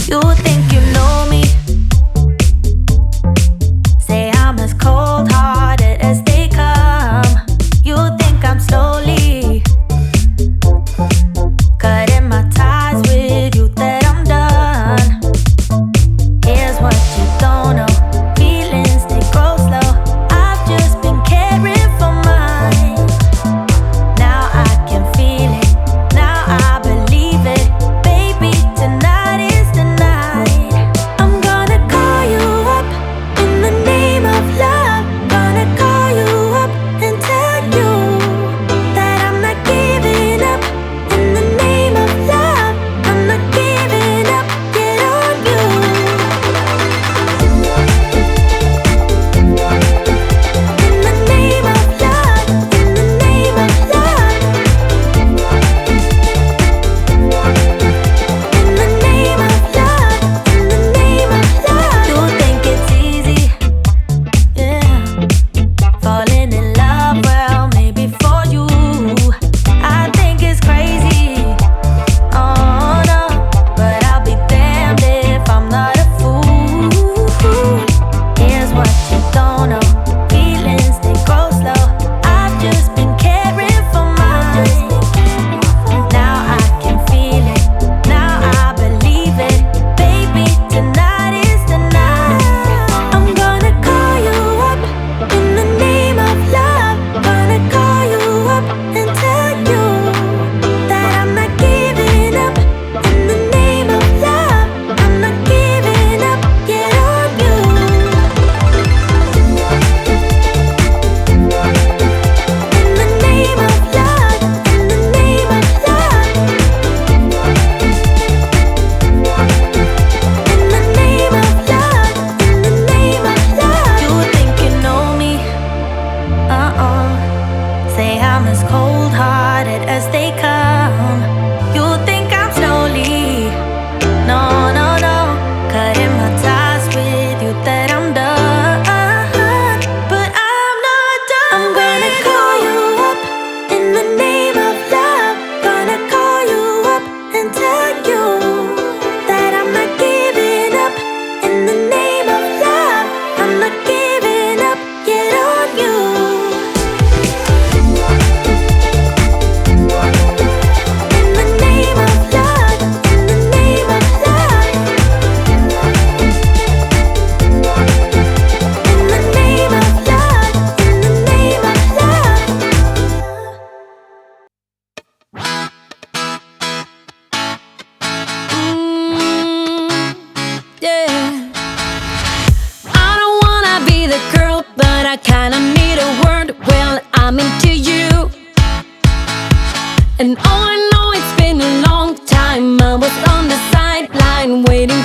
You think you know me. Say I'm as cold-hearted as they come. You think I'm slowly cutting my ties with you, that I'm done. Here's what you don't know. Feelings, they grow slow. I've just been caring for mine. Now I can feel it. Now I believe it. Baby, tonight is the night. I'm gonna call you up in the name of love. Gonna call you up and tell you that I'm not giving up. In the name of love, I'm not giving up. Get on you. In the name of love, in the name of love. In the name of love, in the name of love. You think it's easy, yeah, falling in love, well, maybe for you. I think it's crazy, oh no, but I'll be damned if I'm not a fool. Here's what you don't know. Feelings, they grow slow. I've just been caring for mine. Now I can feel it. Now I believe it. Baby, tonight is the night. I'm gonna call you up in the name of love. Gonna call you up and tell you that I'm not giving up. In the name of love, I'm not giving up. Get on you. In the name of love, in the name of love. In the name of love, in the name of love. You think you know me? Say I'm as cold-hearted as they come. You think I'm slowly, no, no, no, cutting my ties with you, that I'm done. But I'm not done. I'm gonna call you up in the name of love. Gonna call you up and tell you that I'm not giving up. In the name of love, I'm not giving up. Get on you. In the name of love, in the name of love. In the name of love, in the name of love. Yeah. I don't wanna be the girl, but I kinda need a word. Well, I'm into you, and all I know, it's been a long time. I was on the sideline waiting